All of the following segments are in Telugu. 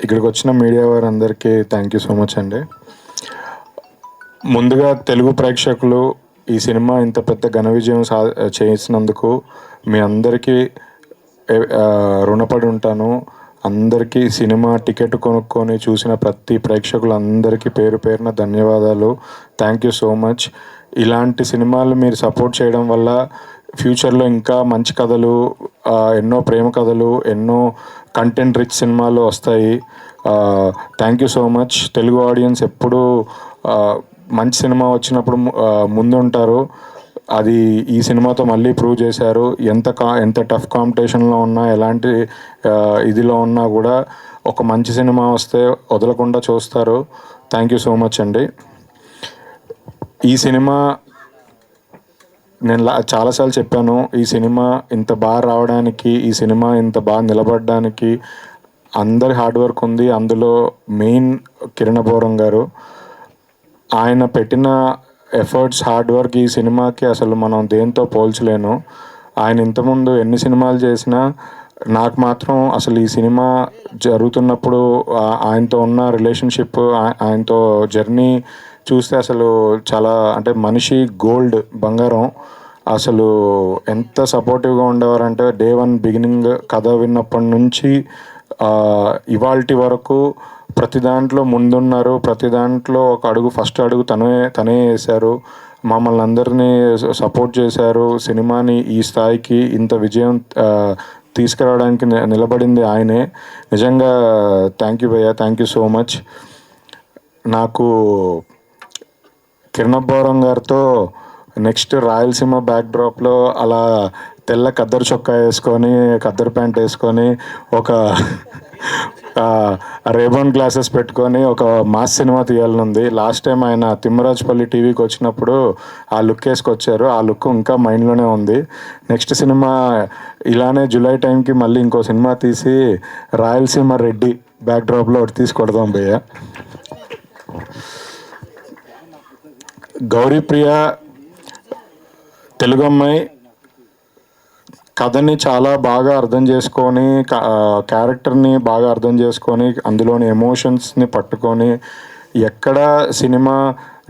ఇక్కడికి వచ్చిన మీడియా వారందరికీ థ్యాంక్ యూ సో మచ్ అండి. ముందుగా తెలుగు ప్రేక్షకులు ఈ సినిమా ఇంత పెద్ద ఘన విజయం చేసినందుకు మీ అందరికీ రుణపడి ఉంటాను. అందరికీ సినిమా టికెట్ కొనుక్కొని చూసిన ప్రతి ప్రేక్షకులందరికీ పేరు పేరున ధన్యవాదాలు. Thank you so much. ఇలాంటి సినిమాలు మీరు సపోర్ట్ చేయడం వల్ల ఫ్యూచర్లో ఇంకా మంచి కథలు, ఎన్నో ప్రేమ కథలు, ఎన్నో కంటెంట్ రిచ్ సినిమాలు వస్తాయి. Thank you so much. Telugu audience ఎప్పుడూ మంచి సినిమా వచ్చినప్పుడు ముందుంటారు. అది ఈ సినిమాతో మళ్ళీ ప్రూవ్ చేశారు. ఎంత టఫ్ కాంపిటీషన్లో ఉన్నా, ఎలాంటి ఇదిలో ఉన్నా కూడా ఒక మంచి సినిమా వస్తే వదలకుండా చూస్తారు. థ్యాంక్ యూ సో మచ్ అండి. ఈ సినిమా నేను చాలాసార్లు చెప్పాను, ఈ సినిమా ఇంత బాగా రావడానికి, ఈ సినిమా ఇంత బాగా నిలబడడానికి అందరి హార్డ్ వర్క్ ఉంది. అందులో మెయిన్ కిరణ్ అబ్బవరం గారు, ఆయన పెట్టిన ఎఫర్ట్స్, హార్డ్ వర్క్ ఈ సినిమాకి అసలు మనం దేంతో పోల్చలేను. ఆయన ఇంతకుముందు ఎన్ని సినిమాలు చేసినా నాకు మాత్రం అసలు ఈ సినిమా జరుగుతున్నప్పుడు ఆయనతో ఉన్న రిలేషన్షిప్, ఆయనతో జర్నీ చూస్తే అసలు చాలా, అంటే మనిషి గోల్డ్, బంగారం. అసలు ఎంత సపోర్టివ్గా ఉండేవారంటే డే వన్ బిగినింగ్ కథ విన్నప్పటి నుంచి ఇవాల్టి వరకు ప్రతి దాంట్లో ముందున్నారు. ప్రతి దాంట్లో ఒక అడుగు, ఫస్ట్ అడుగు తనే వేశారు. మమ్మల్ని అందరినీ సపోర్ట్ చేశారు. సినిమాని ఈ స్థాయికి, ఇంత విజయం తీసుకురావడానికి నిలబడింది ఆయనే. నిజంగా థ్యాంక్ యూ భయ్యా, థ్యాంక్ యూ సో మచ్. నాకు కిరణ్ అబ్బవరం గారితో నెక్స్ట్ రాయలసీమ బ్యాక్డ్రాప్లో అలా తెల్ల ఖద్దరు చొక్కా వేసుకొని, ఖద్దరు ప్యాంట్ వేసుకొని, ఒక రేబాన్ గ్లాసెస్ పెట్టుకొని ఒక మాస్ సినిమా తీయాలనుంది. లాస్ట్ టైం ఆయన తిమ్మరాజుపల్లి టీవీకి వచ్చినప్పుడు ఆ లుక్ వేసుకొచ్చారు. ఆ లుక్ ఇంకా మైండ్లోనే ఉంది. నెక్స్ట్ సినిమా ఇలానే జూలై టైంకి మళ్ళీ ఇంకో సినిమా తీసి రాయలసీమ రెడ్డి బ్యాక్డ్రాప్లో ఒకటి తీసి కొడదాం భయ్య. గౌరీప్రియ తెలుగు అమ్మాయి, కథని చాలా బాగా అర్థం చేసుకొని, క్యారెక్టర్ని బాగా అర్థం చేసుకొని, అందులోని ఎమోషన్స్ని పట్టుకొని, ఎక్కడ సినిమా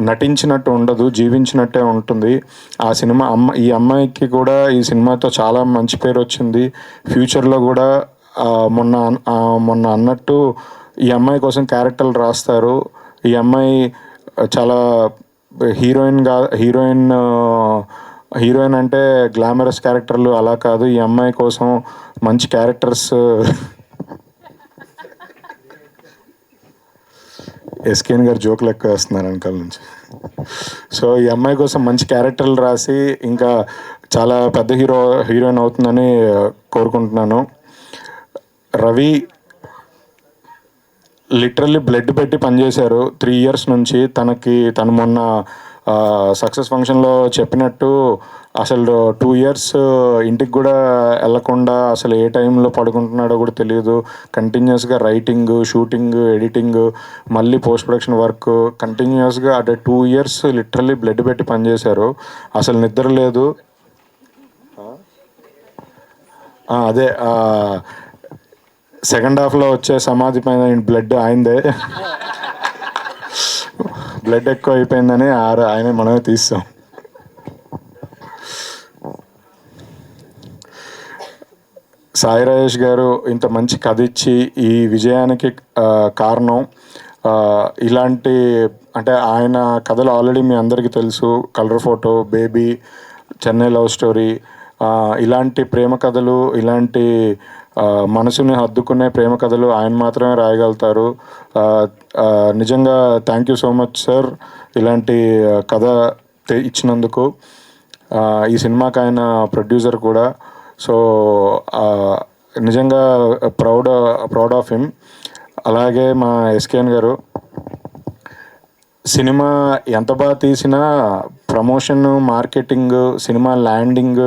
నటించినట్టు ఉండదు, జీవించినట్టే ఉంటుంది ఆ సినిమా. ఈ అమ్మాయికి కూడా ఈ సినిమాతో చాలా మంచి పేరు వచ్చింది. ఫ్యూచర్లో కూడా మొన్న అన్నట్టు ఈ అమ్మాయి కోసం క్యారెక్టర్లు రాస్తారు. ఈ అమ్మాయి చాలా హీరోయిన్ అంటే గ్లామరస్ క్యారెక్టర్లు అలా కాదు. ఈ అమ్మాయి కోసం మంచి క్యారెక్టర్స్, ఎస్కేఎన్ గారు జోకులు ఎక్కువ వేస్తున్నారు వెనకాల నుంచి. సో ఈ అమ్మాయి కోసం మంచి క్యారెక్టర్లు రాసి ఇంకా చాలా పెద్ద హీరోయిన్ అవుతుందని కోరుకుంటున్నాను. రవి లిటరల్లీ బ్లడ్ పెట్టి పనిచేశారు 3 years నుంచి. తను మొన్న సక్సెస్ ఫంక్షన్లో చెప్పినట్టు అసలు 2 years ఇంటికి కూడా వెళ్ళకుండా, అసలు ఏ టైంలో పడుకుంటున్నాడో కూడా తెలియదు. కంటిన్యూస్గా రైటింగ్, షూటింగ్, ఎడిటింగ్, మళ్ళీ పోస్ట్ ప్రొడక్షన్ వర్క్ కంటిన్యూస్గా, అంటే 2 years లిటరల్లీ బ్లడ్ పెట్టి పనిచేశారు. అసలు నిద్ర లేదు. అదే సెకండ్ హాఫ్లో వచ్చే సమాధి పైన బ్లడ్ ఆయనదే. బ్లడ్ ఎక్కువ అయిపోయిందని ఆయన మనమే తీస్తాం. సాయి రాజేష్ గారు ఇంత మంచి కథ ఇచ్చి ఈ విజయానికి కారణం. ఇలాంటి, అంటే ఆయన కథలు ఆల్రెడీ మీ అందరికీ తెలుసు. Colour photo, baby, Chennai love story, ఇలాంటి ప్రేమ కథలు, ఇలాంటి మనసుని హద్దుకునే ప్రేమ కథలు ఆయన మాత్రమే రాయగలుగుతారు. నిజంగా thank you so much sir, ఇలాంటి కథ ఇచ్చినందుకు. ఈ సినిమాకి ఆయన ప్రొడ్యూసర్ కూడా. సో నిజంగా ప్రౌడ్ ఆఫ్ హిమ్. అలాగే మా ఎస్కేఎన్ గారు, సినిమా ఎంత బాగా తీసినా ప్రమోషన్, మార్కెటింగ్, సినిమా ల్యాండింగ్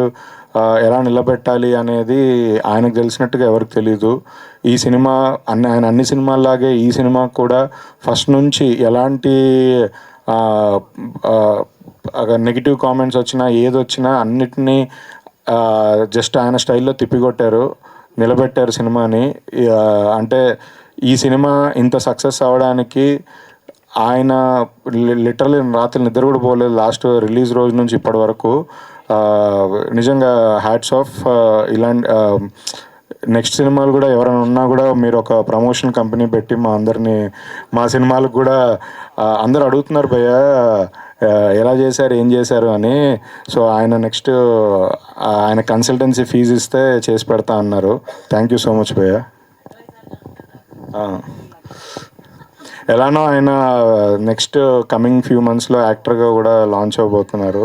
ఎలా నిలబెట్టాలి అనేది ఆయనకు తెలిసినట్టుగా ఎవరికి తెలీదు. ఈ సినిమా ఆయన అన్ని సినిమాల్లాగే ఈ సినిమా కూడా ఫస్ట్ నుంచి ఎలాంటి నెగిటివ్ కామెంట్స్ వచ్చినా, ఏదొచ్చినా అన్నిటినీ జస్ట్ ఆయన స్టైల్లో తిప్పికొట్టారు, నిలబెట్టారు సినిమాని. అంటే ఈ సినిమా ఇంత సక్సెస్ అవ్వడానికి ఆయన లిటరలీ రాత్రి నిద్ర కూడా పోలేదు లాస్ట్ రిలీజ్ రోజు నుంచి ఇప్పటి వరకు. నిజంగా హ్యాట్స్ ఆఫ్. ఇలాంటి నెక్స్ట్ సినిమాలు కూడా ఎవరైనా ఉన్నా కూడా మీరు ఒక ప్రమోషన్ కంపెనీ పెట్టి మా సినిమాలకు కూడా అందరు అడుగుతున్నారు భయ్య ఎలా చేశారు ఏం చేశారు అని. సో ఆయన నెక్స్ట్ ఆయన కన్సల్టెన్సీ ఫీజు ఇస్తే చేసి పెడతా అన్నారు. థ్యాంక్ యూ సో మచ్ భయ్య. ఎలానో ఆయన నెక్స్ట్ కమింగ్ ఫ్యూ మంత్స్లో యాక్టర్గా కూడా లాంచ్ అవ్వబోతున్నారు.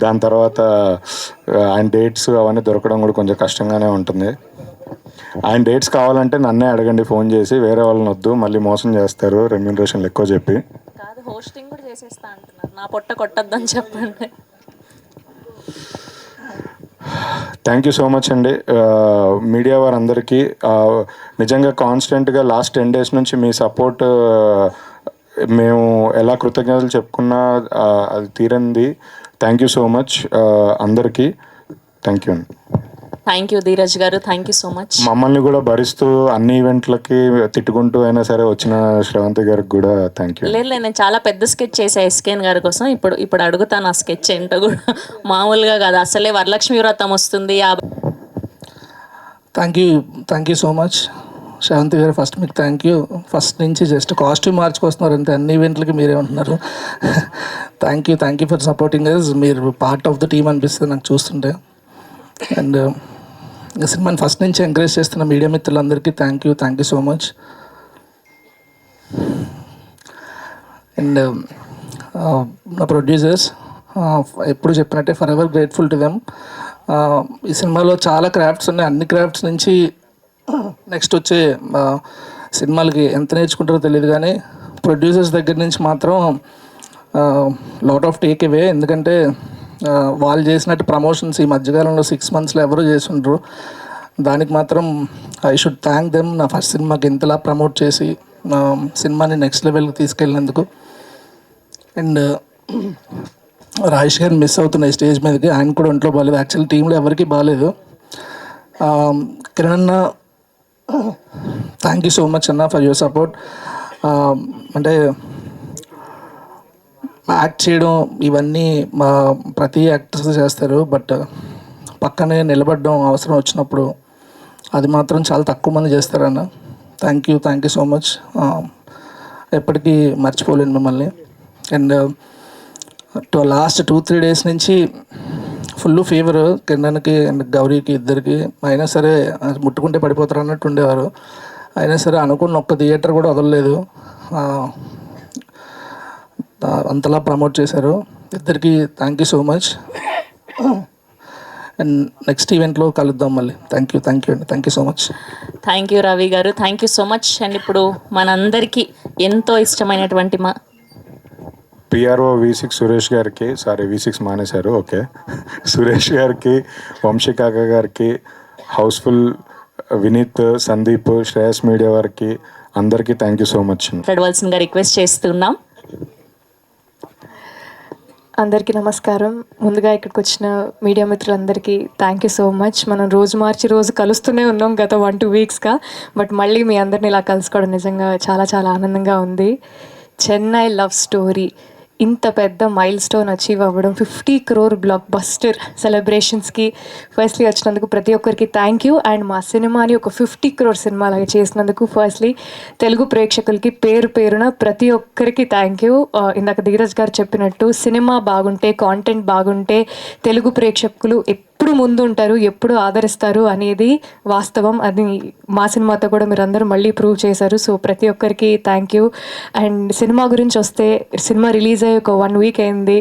దాని తర్వాత ఆయన డేట్స్ అవన్నీ దొరకడం కూడా కొంచెం కష్టంగానే ఉంటుంది. ఆయన డేట్స్ కావాలంటే నన్నే అడగండి ఫోన్ చేసి, వేరే వాళ్ళని వద్దు, మళ్ళీ మోసం చేస్తారు రెమ్యూనరేషన్లు ఎక్కువ చెప్పి. కాదు, హోస్టింగ్ కూడా చేసేస్తా అంటున్నారు, నా పొట్ట కొట్టద్దని చెప్పండి. థ్యాంక్ యూ సో మచ్ అండి మీడియా వారందరికీ. నిజంగా కాన్స్టెంట్గా లాస్ట్ 10 days నుంచి మీ సపోర్ట్ మేము ఎలా కృతజ్ఞతలు చెప్పుకున్నా అది తీరంది. థ్యాంక్ యూ సో మచ్ అందరికీ. థ్యాంక్ యూ అండి. థ్యాంక్ యూ ధీరజ్ గారు, థ్యాంక్ యూ సో మచ్. మమ్మల్ని కూడా భరిస్తూ అన్ని ఈవెంట్లకి తిట్టుకుంటూ అయినా సరే వచ్చిన శ్రవంతి గారికి కూడా థ్యాంక్ యూ. లేదు, నేను చాలా పెద్ద స్కెచ్ చేసా ఎస్కేన్ గారి కోసం. ఇప్పుడు అడుగుతాను ఆ స్కెచ్ ఏంటో కూడా. మామూలుగా కాదు, అసలే వరలక్ష్మి వ్రతం వస్తుంది. Thank you so much Sravanthi గారు. ఫస్ట్ మీకు థ్యాంక్ యూ. ఫస్ట్ నుంచి జస్ట్ కాస్ట్యూమ్ మార్చుకొస్తున్నారు అంతే, అన్ని ఈవెంట్లకి మీరే ఉంటున్నారు. Thank you for supporting us. మీరు పార్ట్ ఆఫ్ ద టీమ్ అనిపిస్తుంది నాకు చూస్తుంటే. అండ్ సినిమాని ఫస్ట్ నుంచి ఎంకరేజ్ చేస్తున్న మీడియా మిత్రులందరికీ thank you so much. And నా ప్రొడ్యూసర్స్ ఎప్పుడు చెప్పినట్టే for ever grateful to them. ఈ సినిమాలో చాలా క్రాఫ్ట్స్ ఉన్నాయి. అన్ని క్రాఫ్ట్స్ నుంచి నెక్స్ట్ వచ్చే సినిమాలకి ఎంత నేర్చుకుంటారో తెలియదు, కానీ ప్రొడ్యూసర్స్ దగ్గర నుంచి మాత్రం లాట్ ఆఫ్ టేక్ అవే. ఎందుకంటే వాళ్ళు చేసినట్టు ప్రమోషన్స్ ఈ మధ్యకాలంలో 6 monthsలో ఎవరు చేస్తుండ్రు. దానికి మాత్రం ఐ షుడ్ థ్యాంక్ దెమ్. నా ఫస్ట్ సినిమాకి ఇంతలా ప్రమోట్ చేసి సినిమాని నెక్స్ట్ లెవెల్కి తీసుకెళ్ళినందుకు. అండ్ రాజేష్ గారిని మిస్ అవుతున్నాయి స్టేజ్ మీదకి. ఆయన కూడా ఒంట్లో బాగాలేదు. యాక్చువల్లీ టీంలో ఎవరికి బాగాలేదు. కిరణ్ అన్న, థ్యాంక్ యూ సో మచ్ అన్న ఫర్ యువర్ సపోర్ట్. అంటే యాక్ట్ చేయడం ఇవన్నీ ప్రతి యాక్టర్స్ చేస్తారు, బట్ పక్కనే నిలబడడం అవసరం వచ్చినప్పుడు అది మాత్రం చాలా తక్కువ మంది చేస్తారన్న. Thank you so much. ఎప్పటికీ మర్చిపోలేను మిమ్మల్ని. అండ్ లాస్ట్ 2-3 days నుంచి ఫుల్ ఫీవర్ కిరణ్కి అండ్ గౌరీకి ఇద్దరికి. అయినా సరే ముట్టుకుంటే పడిపోతారు అన్నట్టు ఉండేవారు. అయినా సరే అనుకున్న ఒక్క థియేటర్ కూడా వదలలేదు. అంతలా ప్రమోట్ చేశారు. ఇద్దరికి thank you so much. And next ఈవెంట్లో కలుద్దాం మళ్ళీ. థ్యాంక్ యూ అండి. Thank you so much. Thank you Ravi garu, thank you so much. And ఇప్పుడు మనందరికీ ఎంతో ఇష్టమైనటువంటి పిఆర్ఓ V6 సురేష్ గారికి, V6 మానేశారు, ఓకే, సురేష్ గారికి, వంశీకాక గారికి, హౌస్ఫుల్ వినీత్, సందీప్, శ్రేయస్ మీడియా వారికి అందరికీ థ్యాంక్ యూ సో మచ్. మాట్లాడవలసిందిగా రిక్వెస్ట్ చేస్తున్నాం. అందరికీ నమస్కారం. ముందుగా ఇక్కడికి వచ్చిన మీడియా మిత్రులందరికీ థ్యాంక్ యూ సో మచ్. మనం రోజు మార్చి రోజు కలుస్తూనే ఉన్నాం గత 1-2 weeksగా. బట్ మళ్ళీ మీ అందరిని ఇలా కలుసుకోవడం నిజంగా చాలా చాలా ఆనందంగా ఉంది. చెన్నై లవ్ స్టోరీ ఇంత పెద్ద మైల్ స్టోన్ అచీవ్ అవ్వడం, 50 crore బ్లాక్ బస్టర్ సెలబ్రేషన్స్కి ఫస్ట్లీ వచ్చినందుకు ప్రతి ఒక్కరికి థ్యాంక్ యూ. అండ్ మా సినిమాని ఒక 50 crore సినిమా లాగా చేసినందుకు ఫస్ట్లీ తెలుగు ప్రేక్షకులకి పేరున ప్రతి ఒక్కరికి థ్యాంక్ యూ. ఇందాక ధీరజ్ గారు చెప్పినట్టు సినిమా బాగుంటే, కాంటెంట్ బాగుంటే తెలుగు ప్రేక్షకులు ఎప్పుడు ముందు ఉంటారు, ఎప్పుడు ఆదరిస్తారు అనేది వాస్తవం. అది మా సినిమాతో కూడా మీరు అందరూ మళ్ళీ ప్రూవ్ చేశారు. సో ప్రతి ఒక్కరికి థ్యాంక్ యూ. అండ్ సినిమా గురించి వస్తే, సినిమా రిలీజ్ అయ్యి ఒక 1 week అయింది.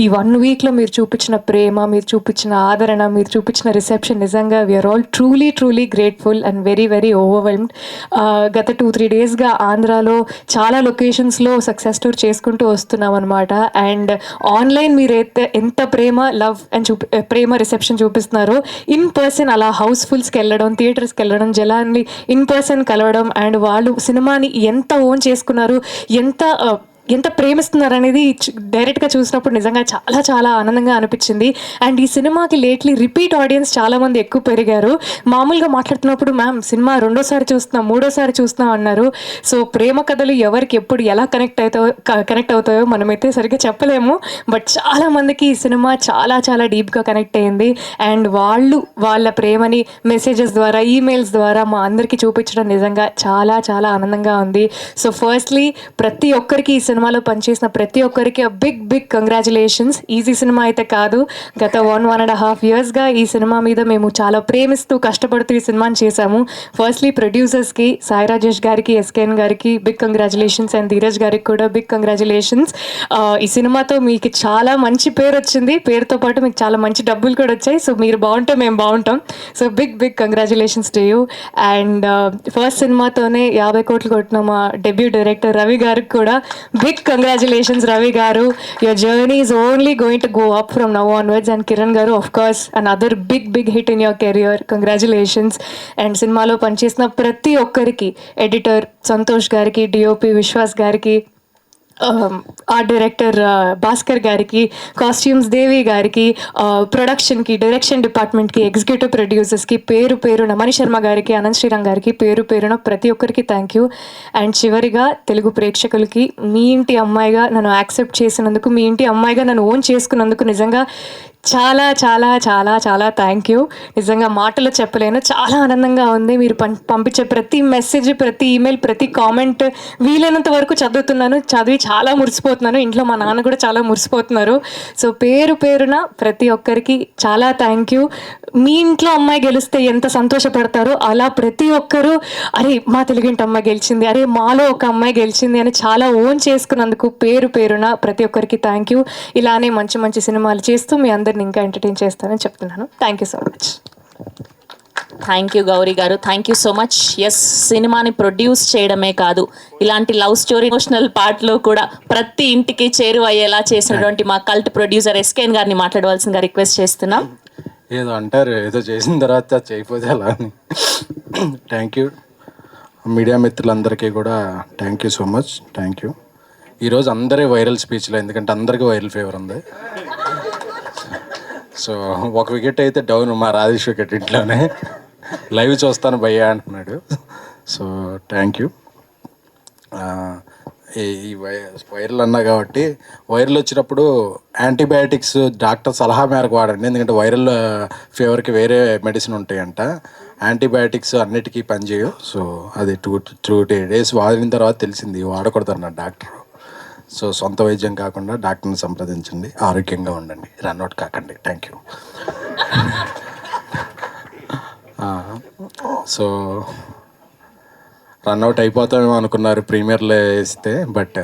ఈ 1 weekలో మీరు చూపించిన ప్రేమ, మీరు చూపించిన ఆదరణ, మీరు చూపించిన రిసెప్షన్ నిజంగా we're all truly grateful and very overwhelmed. గత 2-3 daysగా ఆంధ్రాలో చాలా లొకేషన్స్లో సక్సెస్ టూర్ చేసుకుంటూ వస్తున్నాం అనమాట. అండ్ ఆన్లైన్ మీరు ఎంత లవ్ అండ్ ప్రేమ రిసెప్షన్ చూపిస్తున్నారు, ఇన్ పర్సన్ అలా హౌస్ఫుల్స్కి వెళ్ళడం, థియేటర్స్కి వెళ్ళడం, జనాన్ని ఇన్ పర్సన్ కలవడం, అండ్ వాళ్ళు సినిమాని ఎంత ఓన్ చేసుకున్నారు, ఎంత ఎంత ప్రేమిస్తున్నారు అనేది డైరెక్ట్గా చూసినప్పుడు నిజంగా చాలా చాలా ఆనందంగా అనిపించింది. అండ్ ఈ సినిమాకి లేట్లీ రిపీట్ ఆడియన్స్ చాలామంది ఎక్కువ పెరిగారు. మామూలుగా మాట్లాడుతున్నప్పుడు మ్యామ్ సినిమా రెండోసారి చూస్తున్నాం, మూడోసారి చూస్తున్నాం అన్నారు. సో ప్రేమ కథలు ఎవరికి ఎప్పుడు ఎలా కనెక్ట్ అవుతాయో మనమైతే సరిగ్గా చెప్పలేము. బట్ చాలామందికి ఈ సినిమా చాలా చాలా డీప్గా కనెక్ట్ అయ్యింది. అండ్ వాళ్ళు వాళ్ళ ప్రేమని మెసేజెస్ ద్వారా, ఈమెయిల్స్ ద్వారా మా అందరికీ చూపించడం నిజంగా చాలా చాలా ఆనందంగా ఉంది. సో ఫస్ట్లీ ప్రతి ఒక్కరికి ఈ సినిమాలో పనిచేసిన ప్రతి ఒక్కరికి బిగ్ కంగ్రాచులేషన్స్. ఈజీ సినిమా అయితే కాదు. గత 1.5 yearsగా ఈ సినిమా మీద మేము చాలా ప్రేమిస్తూ కష్టపడుతూ ఈ సినిమాని చేశాము. ఫస్ట్లీ ప్రొడ్యూసర్స్కి సాయి రాజేష్ గారికి, ఎస్కేఎన్ గారికి బిగ్ కంగ్రాచులేషన్స్. అండ్ ధీరజ్ గారికి కూడా బిగ్ కంగ్రాచులేషన్స్. ఈ సినిమాతో మీకు చాలా మంచి పేరు వచ్చింది, పేరుతో పాటు మీకు చాలా మంచి డబ్బులు కూడా వచ్చాయి. సో మీరు బాగుంటే మేము బాగుంటాం. So big congratulations to you. And first సినిమాతోనే 50 కోట్లు కొట్టిన మా డెబ్యూ డైరెక్టర్ రవి గారికి కూడా big congratulations. Ravi garu, your journey is only going to go up from now onwards. And Kiran garu, of course another big hit in your career, congratulations. And సినిమాలో పనిచేసిన ప్రతి ఒక్కరికి, ఎడిటర్ సంతోష్ గారికి, డిఓపి విశ్వాస్ గారికి, ఆర్ట్ డైరెక్టర్ భాస్కర్ గారికి, కాస్ట్యూమ్స్ దేవి గారికి, ప్రొడక్షన్కి, డైరెక్షన్ డిపార్ట్మెంట్కి, ఎగ్జిక్యూటివ్ ప్రొడ్యూసర్స్కి పేరున మణి శర్మ గారికి, అనంత్ శ్రీరామ్ గారికి పేరున ప్రతి ఒక్కరికి థ్యాంక్ యూ. అండ్ చివరిగా తెలుగు ప్రేక్షకులకి, మీ ఇంటి అమ్మాయిగా నన్ను యాక్సెప్ట్ చేసినందుకు, మీ ఇంటి అమ్మాయిగా నన్ను ఓన్ చేసుకున్నందుకు నిజంగా చాలా చాలా చాలా చాలా థ్యాంక్ యూ. నిజంగా మాటలు చెప్పలేను, చాలా ఆనందంగా ఉంది. మీరు పంపించే ప్రతి మెసేజ్, ప్రతి ఈమెయిల్, ప్రతి కామెంట్ వీలైనంత వరకు చదువుతున్నాను. చదివి చాలా మురిసిపోతున్నాను. ఇంట్లో మా నాన్న కూడా చాలా మురిసిపోతున్నారు. సో పేరున ప్రతి ఒక్కరికి చాలా థ్యాంక్ యూ. మీ ఇంట్లో అమ్మాయి గెలిస్తే ఎంత సంతోషపడతారో అలా ప్రతి ఒక్కరూ అరే మా తెలుగింటి అమ్మాయి గెలిచింది, అరే మాలో ఒక అమ్మాయి గెలిచింది అని చాలా ఓన్ చేసుకున్నందుకు పేరున ప్రతి ఒక్కరికి థ్యాంక్ యూ. ఇలానే మంచి సినిమాలు చేస్తూ మీ అందరిని ఇంకా ఎంటర్టైన్ చేస్తానని చెప్తున్నాను. Thank you so much. Thank you Gauri garu, thank you so much. Yes, సినిమాని ప్రొడ్యూస్ చేయడమే కాదు, ఇలాంటి లవ్ స్టోరీ, ఎమోషనల్ పార్ట్లో కూడా ప్రతి ఇంటికి చేరువయ్యేలా చేసినటువంటి మా కల్ట్ ప్రొడ్యూసర్ ఎస్కేఎన్ గారిని మాట్లాడవలసిందిగా రిక్వెస్ట్ చేస్తున్నాం. ఏదో అంటారు, ఏదో చేసిన తర్వాత చేయకపోతే అలా అని. థ్యాంక్ యూ మీడియా మిత్రులందరికీ కూడా thank you so much. Thank you. ఈరోజు అందరి వైరల్ స్పీచ్లో, ఎందుకంటే అందరికీ వైరల్ ఫీవర్ ఉంది. సో ఒక వికెట్ అయితే డౌన్, మా రాజేష్ వికెట్ ఇంట్లోనే లైవ్ చూస్తాను భయ్యా అంటున్నాడు. So thank you. ఈ వైరల్ అన్నా కాబట్టి, వైరల్ వచ్చినప్పుడు యాంటీబయాటిక్స్ డాక్టర్ సలహా మేరకు వాడండి, ఎందుకంటే వైరల్ ఫీవర్కి వేరే మెడిసిన్ ఉంటాయంట. యాంటీబయాటిక్స్ అన్నిటికీ పనిచేయవు. సో అది 2 days వాడిన తర్వాత తెలిసింది వాడకూడదు అన్నాడు డాక్టర్. సో సొంత వైద్యం కాకుండా డాక్టర్ని సంప్రదించండి, ఆరోగ్యంగా ఉండండి, రన్అట్ కాకండి. Thank you. సో రన్అట్ అయిపోతామేమో అనుకున్నారు ప్రీమియర్లో వేస్తే, బట్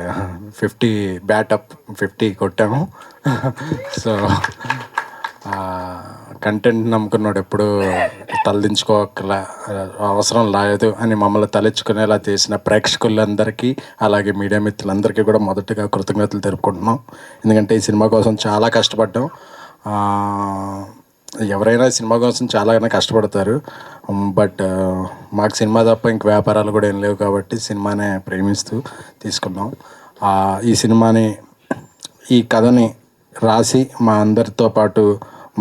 50 బ్యాటప్ 50 కొట్టాము. సో కంటెంట్ నమ్ముకున్నాడు ఎప్పుడు తలదించుకోకలా అవసరం లేదు అని మమ్మల్ని తలెచ్చుకునేలా చేసిన ప్రేక్షకులందరికీ, అలాగే మీడియా మిత్రులందరికీ కూడా మొదటగా కృతజ్ఞతలు తెలుపుకుంటున్నాం. ఎందుకంటే ఈ సినిమా కోసం చాలా కష్టపడ్డాం. ఎవరైనా సినిమా కోసం చాలానే కష్టపడతారు, బట్ మాకు సినిమా తప్ప ఇంక వ్యాపారాలు కూడా ఏం లేవు కాబట్టి సినిమానే ప్రేమిస్తూ తీసుకున్నాం. ఈ సినిమాని, ఈ కథని రాసి మా అందరితో పాటు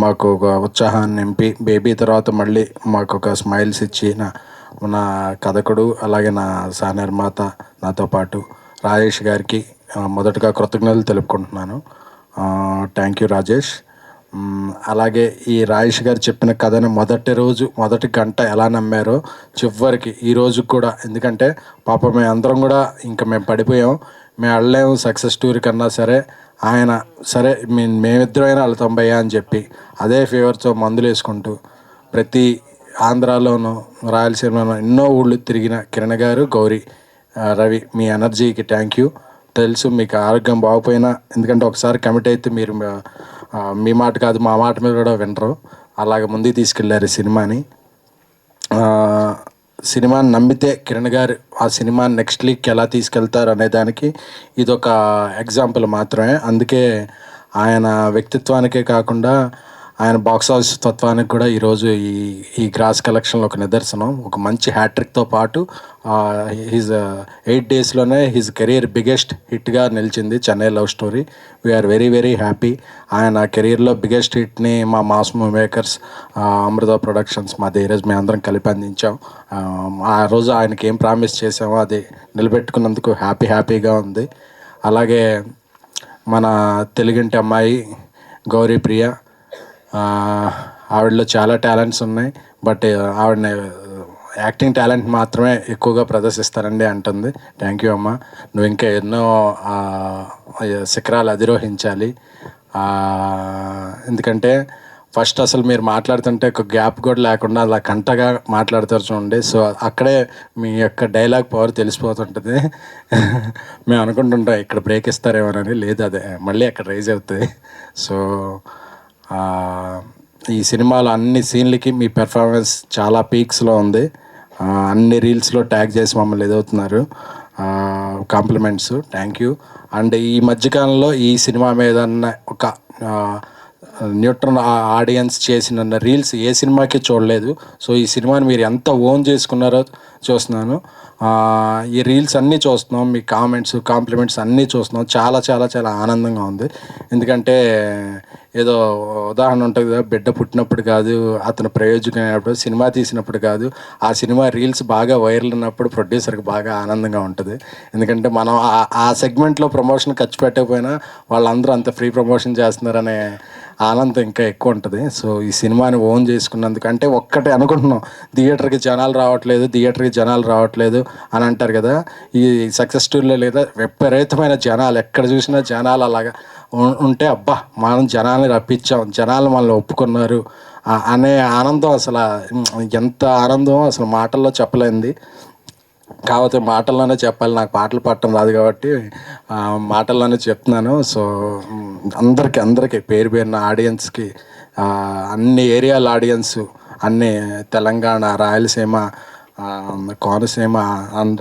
మాకు ఒక ఉత్సాహాన్ని నింపి, బేబీ తర్వాత మళ్ళీ మాకు ఒక స్మైల్స్ ఇచ్చిన నా కథకుడు, అలాగే నా సహనిర్మాత, నాతో పాటు రాజేష్ గారికి మొదటగా కృతజ్ఞతలు తెలుపుకుంటున్నాను. Thank you Rajesh. అలాగే ఈ రాజేష్ గారు చెప్పిన కథని మొదటి గంట ఎలా నమ్మారో చివరికి ఈ రోజు కూడా, ఎందుకంటే పాప మేము అందరం కూడా ఇంకా మేము పడిపోయాం, మేము అడలేము సక్సెస్ స్టోరీ కన్నా సరే, ఆయన సరే మేమిద్దరైనా వెళ్తాం భయ్యా అని చెప్పి అదే ఫీవర్తో మందులు వేసుకుంటూ ప్రతి ఆంధ్రాలోనూ రాయలసీమలోనూ ఎన్నో ఊళ్ళు తిరిగిన కిరణ్ గారు, గౌరీ, రవి, మీ ఎనర్జీకి థ్యాంక్ యూ. తెలుసు మీకు ఆరోగ్యం బాగుపోయినా, ఎందుకంటే ఒకసారి కమిట్ అయితే మీరు మీ మాట కాదు మా మాట మీద కూడా వినరు, అలాగే ముందుకు తీసుకెళ్ళారు ఈ సినిమాని నమ్మితే కిరణ్ గారు ఆ సినిమాని నెక్స్ట్ లీగ్కి ఎలా తీసుకెళ్తారు అనే దానికి ఇదొక ఎగ్జాంపుల్ మాత్రమే. అందుకే ఆయన వ్యక్తిత్వానికే కాకుండా ఆయన బాక్స్ ఆఫీస్ తత్వానికి కూడా ఈరోజు ఈ గ్రాస్ కలెక్షన్లో ఒక నిదర్శనం. ఒక మంచి హ్యాట్రిక్తో పాటు హిజ్ 8 daysలోనే హిజ్ కెరీర్ బిగ్గెస్ట్ హిట్గా నిలిచింది Chennai love story. We are very very. Happy కెరీర్లో బిగ్గెస్ట్ హిట్ని మా మాస్ మేకర్స్, అమృత ప్రొడక్షన్స్, మా ధీరజ్ మేము అందరం కలిపి అందించాం. ఆ రోజు ఆయనకి ఏం ప్రామిస్ చేసామో అది నిలబెట్టుకున్నందుకు హ్యాపీగా ఉంది. అలాగే మన తెలుగింటి అమ్మాయి గౌరీ ప్రియ, ఆవిడలో చాలా టాలెంట్స్ ఉన్నాయి, బట్ ఆవిడని యాక్టింగ్ టాలెంట్ మాత్రమే ఎక్కువగా ప్రదర్శిస్తారండి అంటుంది. థ్యాంక్ యూ అమ్మ, నువ్వు ఇంకా ఎన్నో శిఖరాలు అధిరోహించాలి. ఎందుకంటే ఫస్ట్ అసలు మీరు మాట్లాడుతుంటే ఒక గ్యాప్ కూడా లేకుండా అలా కంటగా మాట్లాడతారు చూడండి. సో అక్కడే మీ యొక్క డైలాగ్ పవర్ తెలిసిపోతుంటుంది. మేము అనుకుంటుంటాం ఇక్కడ బ్రేక్ ఇస్తారేమోనని, లేదు అదే మళ్ళీ అక్కడ రైజ్ అవుతుంది. సో ఈ సినిమాలో అన్ని సీన్లకి మీ పెర్ఫార్మెన్స్ చాలా పీక్స్లో ఉంది. అన్ని రీల్స్లో ట్యాగ్ చేసి మమ్మల్ని ఎదుగుతున్నారు. Compliments, thank you. అండ్ ఈ మధ్యకాలంలో ఈ సినిమా మీద ఒక న్యూట్రన్ ఆడియన్స్ చేసిన రీల్స్ ఏ సినిమాకి చూడలేదు. సో ఈ సినిమాని మీరు ఎంత ఓన్ చేసుకున్నారో చూస్తున్నాను. ఈ రీల్స్ అన్నీ చూస్తున్నాం, మీ కాంప్లిమెంట్స్ అన్నీ చూస్తున్నాం. చాలా ఆనందంగా ఉంది. ఎందుకంటే ఏదో ఉదాహరణ ఉంటుంది కదా, బిడ్డ పుట్టినప్పుడు కాదు అతను ప్రయోజకుడైనప్పుడు, సినిమా తీసినప్పుడు కాదు, ఆ సినిమా రీల్స్ బాగా వైరల్ ఉన్నప్పుడు ప్రొడ్యూసర్కి బాగా ఆనందంగా ఉంటుంది. ఎందుకంటే మనం ఆ సెగ్మెంట్లో ప్రమోషన్ ఖర్చు పెట్టకపోయినా వాళ్ళందరూ అంత ఫ్రీ ప్రమోషన్ చేస్తున్నారనే ఆనందం ఇంకా ఎక్కువ ఉంటుంది. సో ఈ సినిమాని ఓన్ చేసుకున్నందుకు, అంటే ఒక్కటే అనుకుంటున్నాం, థియేటర్కి జనాలు రావట్లేదు అని అంటారు కదా, ఈ సక్సెస్ స్టోరీలో లేదా విపరీతమైన జనాలు, ఎక్కడ చూసినా జనాలు అలాగా ఉంటే అబ్బా మనం జనాల్ని రప్పించాం, జనాలు మనల్ని ఒప్పుకున్నారు అనే ఆనందం, అసలు ఎంత ఆనందం అసలు మాటల్లో చెప్పలేంది. కాకపోతే మాటల్లోనే చెప్పాలి, నాకు పాటలు పాడటం రాదు కాబట్టి మాటల్లోనే చెప్తున్నాను. సో అందరికీ పేరున ఆడియన్స్కి, అన్ని ఏరియాల ఆడియన్స్, అన్ని తెలంగాణ, రాయలసీమ, కోనసీమ అండ్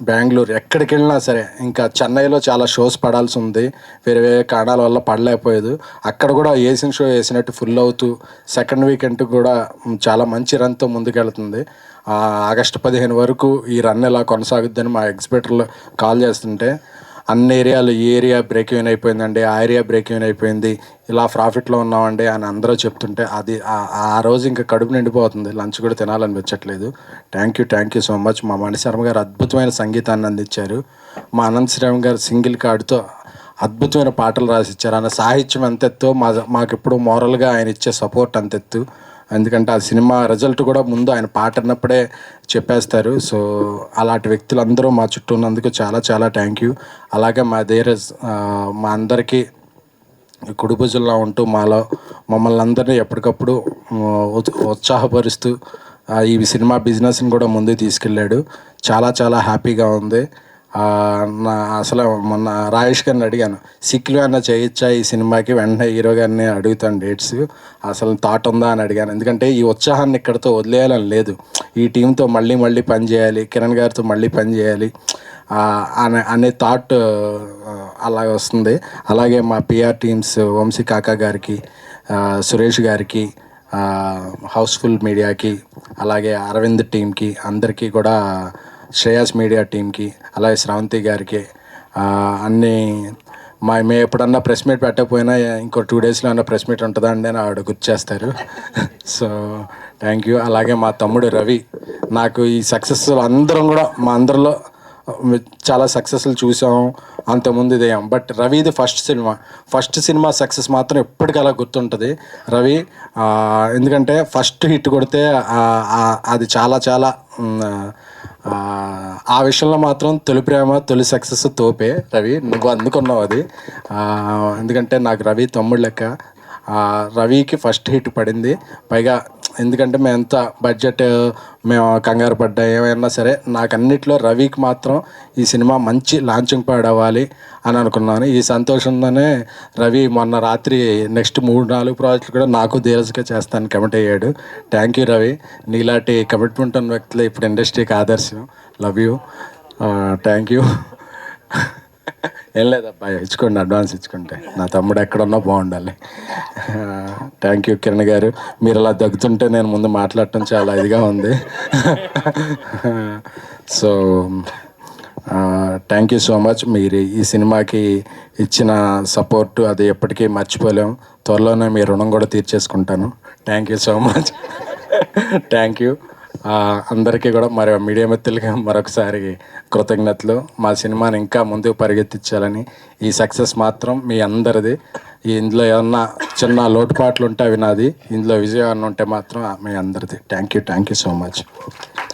బెంగళూరు, ఎక్కడికి వెళ్ళినా సరే, ఇంకా చెన్నైలో చాలా షోస్ పడాల్సి ఉంది, వేరే కారణాల వల్ల పడలేకపోయేది. అక్కడ కూడా వేసిన షో వేసినట్టు ఫుల్ అవుతూ సెకండ్ వీకెండ్ కూడా చాలా మంచి రన్తో ముందుకెళ్తుంది. ఆగస్టు 15 వరకు ఈ రన్ ఎలా కొనసాగుద్దని మా ఎగ్జిబిటర్లు కాల్ చేస్తుంటే, అన్ని ఏరియాలు ఈ ఏరియా బ్రేక్ ఈవెన్ అయిపోయిందండి, ఆ ఏరియా బ్రేక్ ఈవెన్ అయిపోయింది, ఇలా ప్రాఫిట్లో ఉన్నామండి అని అందరూ చెప్తుంటే అది ఆ రోజు ఇంకా కడుపు నిండిపోతుంది, లంచ్ కూడా తినాలనిపించట్లేదు. Thank you so much. మా మణిశర్మ గారు అద్భుతమైన సంగీతాన్ని అందించారు. మా అనంత్ శ్రీరామ్ గారు సింగిల్ కార్డుతో అద్భుతమైన పాటలు రాసిచ్చారు. ఆయన సాహిత్యం అంతెత్తు, మాకు ఎప్పుడు మోరల్గా ఆయన ఇచ్చే సపోర్ట్ అంతెత్తు. ఎందుకంటే ఆ సినిమా రిజల్ట్ కూడా ముందు ఆయన పాట అన్నప్పుడే చెప్పేస్తారు. సో అలాంటి వ్యక్తులందరూ మా చుట్టూ ఉన్నందుకు చాలా థ్యాంక్ యూ. అలాగే మా ధీరజ్ మా అందరికీ కుడిభుజంలో ఉంటూ మమ్మల్ని అందరినీ ఎప్పటికప్పుడు ఉత్సాహపరుస్తూ ఈ సినిమా బిజినెస్ని కూడా ముందుకు తీసుకెళ్ళాడు. చాలా హ్యాపీగా ఉంది. అసలు మొన్న రాజేష్ గారిని అడిగాను, సిక్కులు అన్నా చేయొచ్చా ఈ సినిమాకి, వెంటనే హీరో గారిని అడుగుతాను డేట్స్, అసలు థాట్ ఉందా అని అడిగాను. ఎందుకంటే ఈ ఉత్సాహాన్ని ఇక్కడితో వదిలేయాలని లేదు, ఈ టీంతో మళ్ళీ పని చేయాలి, కిరణ్ గారితో మళ్ళీ పని చేయాలి అనే థాట్ అలాగే వస్తుంది. అలాగే మా పిఆర్ టీమ్స్ వంశీ కాకా గారికి, సురేష్ గారికి, హౌస్ఫుల్ మీడియాకి, అలాగే అరవింద్ టీంకి, అందరికీ కూడా, శ్రేయాస్ మీడియా టీంకి, అలాగే శ్రావంతి గారికి, అన్నీ మేము ఎప్పుడన్నా ప్రెస్ మీట్ పెట్టకపోయినా ఇంకో 2 daysలో అన్న ప్రెస్ మీట్ ఉంటుందా అండి అని ఆవిడ గుర్తు చేస్తారు. So thank you. అలాగే మా తమ్ముడు రవి, నాకు ఈ సక్సెస్ అందరం కూడా మా అందరిలో చాలా సక్సెస్లు చూసాం, అంతకుముందు ఇదేం, బట్ రవిది ఫస్ట్ సినిమా సక్సెస్ మాత్రం ఎప్పటికీ అలా గుర్తుంటుంది రవి. ఎందుకంటే ఫస్ట్ హిట్ కొడితే అది చాలా ఆ విషయంలో మాత్రం తొలి ప్రేమ తొలి సక్సెస్ తోపే రవి, నువ్వు అందుకున్నావు అది. ఎందుకంటే నాకు రవి తమ్ముడు లెక్క. రవికి ఫస్ట్ హిట్ పడింది, పైగా ఎందుకంటే మేము ఎంత బడ్జెట్ మేము కంగారు పడ్డా ఏమైనా సరే, నాకు అన్నిట్లో రవికి మాత్రం ఈ సినిమా మంచి లాంచింగ్ ప్యాడ్ అవ్వాలి అని అనుకున్నాను. ఈ సంతోషంలోనే రవి మొన్న రాత్రి నెక్స్ట్ 3-4 ప్రాజెక్టులు కూడా నాకు ధీరజ్గా చేస్తాను కమిట్ అయ్యాడు. థ్యాంక్ యూ రవి, నీలాంటి కమిట్మెంట్ ఉన్న వ్యక్తులు ఇప్పుడు ఇండస్ట్రీకి ఆదర్శం. Love you, thank you. ఏం లేదబ్బా, ఇచ్చుకోండి, అడ్వాన్స్ ఇచ్చుకుంటే నా తమ్ముడు ఎక్కడున్నా బాగుండాలి. థ్యాంక్ యూ కిరణ్ గారు, మీరు అలా దగ్గుతుంటే నేను ముందు మాట్లాడటం చాలా ఇదిగా ఉంది. So thank you so much. మీరు ఈ సినిమాకి ఇచ్చిన సపోర్టు అది ఎప్పటికీ మర్చిపోలేం. త్వరలోనే మీ రుణం కూడా తీర్చేసుకుంటాను. Thank you so much. Thank you అందరికీ కూడా మరి మీడియా మిత్రులకి మరొకసారి కృతజ్ఞతలు. మా సినిమాని ఇంకా ముందుకు పరిగెత్తించాలని, ఈ సక్సెస్ మాత్రం మీ అందరిది. ఇందులో ఏమన్నా చిన్న లోటుపాట్లు ఉంటే అవి నాది, ఇందులో విజయం ఉంటే మాత్రం మీ అందరిది. Thank you so much.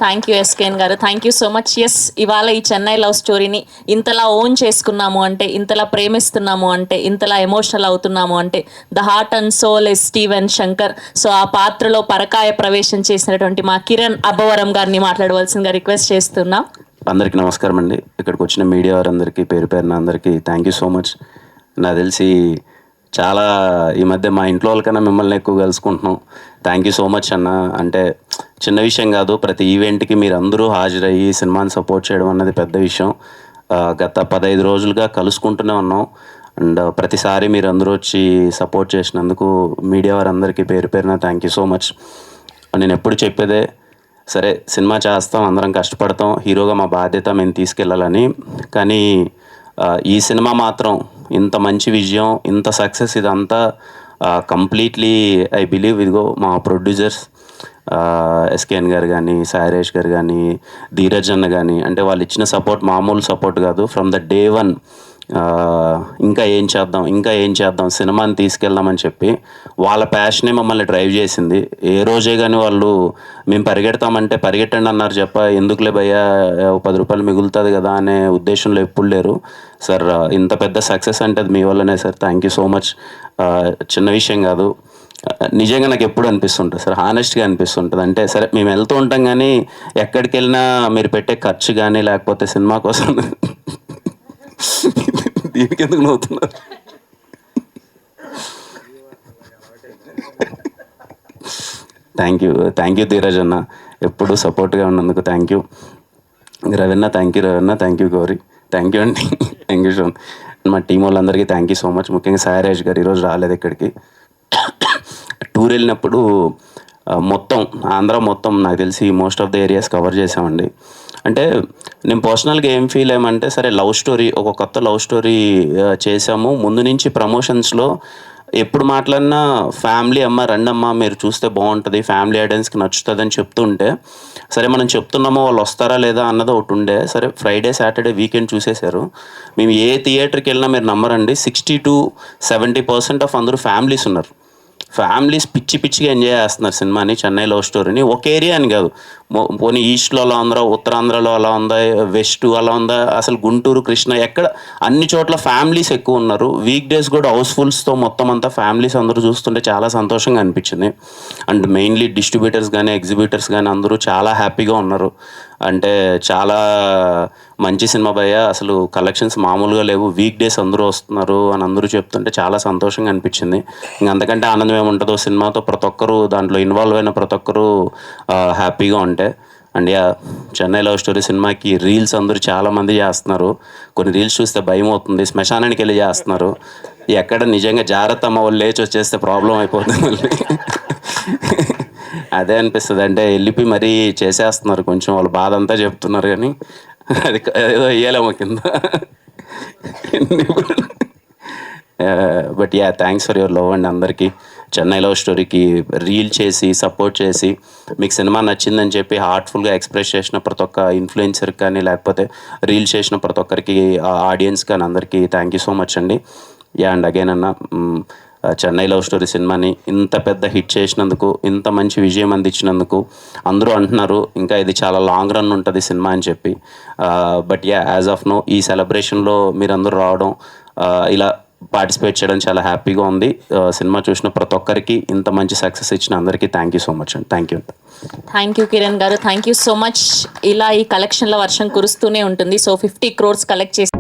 Thank you SKN garu, thank you so much. Yes, ఇవాళ ఈ చెన్నై లవ్ స్టోరీని ఇంతలా ఓన్ చేసుకున్నాము అంటే, ఇంతలా ప్రేమిస్తున్నాము అంటే, ఇంతలా ఎమోషనల్ అవుతున్నాము అంటే the heart and soul is Steven Shankar. So ఆ పాత్రలో పరకాయ ప్రవేశం చేసినటువంటి మా కిరణ్ అబ్బవరం గారిని మాట్లాడవలసిందిగా రిక్వెస్ట్ చేస్తున్నాం. అందరికీ నమస్కారం అండి. ఇక్కడికి వచ్చిన మీడియా వారందరికీ పేరు పేరున అందరికీ థ్యాంక్ యూ సో మచ్. నాకు తెలిసి చాలా ఈ మధ్య మా ఇంట్లో వాళ్ళకన్నా మిమ్మల్ని ఎక్కువ కలుసుకుంటున్నాం. థ్యాంక్ యూ సో మచ్ అన్న. అంటే చిన్న విషయం కాదు, ప్రతి ఈవెంట్కి మీరు అందరూ హాజరయ్యి సినిమాని సపోర్ట్ చేయడం అన్నది పెద్ద విషయం. గత 15 రోజులుగా కలుసుకుంటూనే ఉన్నాం. అండ్ ప్రతిసారి మీరు అందరూ వచ్చి సపోర్ట్ చేసినందుకు మీడియా వారందరికీ పేరు పేరున థ్యాంక్ యూ సో మచ్. నేను ఎప్పుడు చెప్పేదే, సరే సినిమా చేస్తాం, అందరం కష్టపడతాం, హీరోగా మా బాధ్యత మేము తీసుకెళ్ళాలని. కానీ ఈ సినిమా మాత్రం ఇంత మంచి విజయం, ఇంత సక్సెస్, ఇదంతా కంప్లీట్లీ ఐ బిలీవ్ ఇదిగో మా ప్రొడ్యూసర్స్ ఎస్కేఎన్ గారు కానీ, సాయిరేష్ గారు కానీ, ధీరజ్ అన్న కానీ, అంటే వాళ్ళు ఇచ్చిన సపోర్ట్ మామూలు సపోర్ట్ కాదు. ఫ్రమ్ ద డే వన్ ఇంకా ఏం చేద్దాం సినిమాని తీసుకెళ్దామని చెప్పి వాళ్ళ ప్యాషనే మమ్మల్ని డ్రైవ్ చేసింది. ఏ రోజే కానీ వాళ్ళు మేము పరిగెడతామంటే పరిగెట్టండి అన్నారు చెప్ప, ఎందుకులే భయ్యా 10 రూపాయలు మిగులుతుంది కదా అనే ఉద్దేశంలో ఎప్పుడు లేరు సార్. ఇంత పెద్ద సక్సెస్ అంటే అది మీ వల్లనే sir. Thank you so much. చిన్న విషయం కాదు, నిజంగా నాకు ఎప్పుడు అనిపిస్తుంటుంది సార్, హానెస్ట్గా అనిపిస్తుంటుంది. అంటే సరే మేము వెళ్తూ ఉంటాం కానీ ఎక్కడికి వెళ్ళినా మీరు పెట్టే ఖర్చు కానీ, లేకపోతే సినిమా కోసం దీనికి ఎందుకు నవ్వుతున్నారు? థ్యాంక్ యూ ధీరజ్ అన్న, ఎప్పుడు సపోర్ట్గా ఉన్నందుకు thank you. Raveena thank you Gauri, thank you అండి. Thank you so much. మా టీం వాళ్ళందరికీ థ్యాంక్ యూ సో మచ్. ముఖ్యంగా సాయిరాజ్ గారు ఈరోజు రాలేదు ఇక్కడికి. టూర్ వెళ్ళినప్పుడు మొత్తం ఆంధ్ర మొత్తం నాకు తెలిసి most of the areas cover చేసామండి. అంటే నేను పర్సనల్గా ఏం ఫీల్ అయ్యామంటే, సరే లవ్ స్టోరీ, ఒక కొత్త లవ్ స్టోరీ చేసాము. ముందు నుంచి ప్రమోషన్స్లో ఎప్పుడు మాట్లాడినా ఫ్యామిలీ రండమ్మా మీరు చూస్తే బాగుంటుంది, ఫ్యామిలీ ఆడియన్స్కి నచ్చుతుంది అని చెప్తుంటే, సరే మనం చెప్తున్నామో వాళ్ళు వస్తారా లేదా అన్నది ఒకటి ఉండే. సరే ఫ్రైడే సాటర్డే వీకెండ్ చూసేశారు. మేము ఏ థియేటర్కి వెళ్ళినా మీరు నమ్మరండి, 60 to 70% ఆఫ్ అందరూ ఫ్యామిలీస్ ఉన్నారు. ఫ్యామిలీస్ పిచ్చిగా ఎంజాయ్ చేస్తున్నారు సినిమాని, చెన్నై లవ్ స్టోరీని. ఒక ఏరియా అని కాదు, పోనీ ఈస్ట్లో అలా ఉందా, ఉత్తరాంధ్రలో అలా ఉందా, వెస్ట్ అలా ఉందా, అసలు గుంటూరు, కృష్ణ, ఎక్కడ అన్ని చోట్ల ఫ్యామిలీస్ ఎక్కువ ఉన్నారు. వీక్ డేస్ కూడా హౌస్ఫుల్స్తో మొత్తం అంతా ఫ్యామిలీస్ అందరూ చూస్తుంటే చాలా సంతోషంగా అనిపించింది. అండ్ మెయిన్లీ డిస్ట్రిబ్యూటర్స్ కానీ ఎగ్జిబ్యూటర్స్ కానీ అందరూ చాలా హ్యాపీగా ఉన్నారు. అంటే చాలా మంచి సినిమా భయ్య, అసలు కలెక్షన్స్ మామూలుగా లేవు, వీక్ డేస్ అందరూ వస్తున్నారు అని అందరూ చెప్తుంటే చాలా సంతోషంగా అనిపించింది. ఇంక అంతకంటే ఆనందం ఏముంటుందో, సినిమాతో ప్రతి ఒక్కరూ దాంట్లో ఇన్వాల్వ్ అయిన ప్రతి ఒక్కరూ హ్యాపీగా ఉంటే. అండ్ చెన్నై లవ్ స్టోరీ సినిమాకి రీల్స్ అందరూ చాలామంది చేస్తున్నారు. కొన్ని రీల్స్ చూస్తే భయం అవుతుంది, శ్మశానానికి వెళ్ళి చేస్తున్నారు. ఎక్కడ నిజంగా జాగ్రత్త అమ్మ వాళ్ళు లేచి వచ్చేస్తే ప్రాబ్లం అయిపోతుంది మళ్ళీ. అదే అనిపిస్తుంది, అంటే వెళ్ళిపోయి మరీ చేసేస్తున్నారు, కొంచెం వాళ్ళ బాధ అంతా చెప్తున్నారు కానీ అది ఏదో వేయలేము కింద. But thanks for your love and అందరికీ చెన్నై లవ్ స్టోరీకి రీల్ చేసి సపోర్ట్ చేసి మీకు సినిమా నచ్చిందని చెప్పి హార్ట్ఫుల్గా ఎక్స్ప్రెస్ చేసిన ప్రతి ఒక్క ఇన్ఫ్లుయెన్సర్కి కానీ, లేకపోతే రీల్ చేసిన ప్రతి ఒక్కరికి, ఆడియన్స్ కానీ అందరికీ థ్యాంక్ యూ సో మచ్ అండి. అండ్ అగైన్ అన్న, చెన్నై లవ్ స్టోరీ సినిమాని ఇంత పెద్ద హిట్ చేసినందుకు, ఇంత మంచి విజయం అందించినందుకు, అందరూ అంటున్నారు ఇంకా ఇది చాలా లాంగ్ రన్ ఉంటుంది సినిమా అని చెప్పి. బట్ యాజ్ ఆఫ్ నో ఈ సెలబ్రేషన్లో మీరందరూ రావడం, ఇలా పార్టిసిపేట్ చేయడం చాలా హ్యాపీగా ఉంది. సినిమా చూసిన ప్రతి ఒక్కరికి, ఇంత మంచి సక్సెస్ ఇచ్చిన అందరికీ థ్యాంక్ యూ సో మచ్ అండి. థ్యాంక్ యూ కిరణ్ గారు, థ్యాంక్ యూ సో మచ్. ఇలా ఈ కలెక్షన్ల వర్షం కురుస్తూనే ఉంటుంది. సో 50 crores కలెక్ట్ చేసి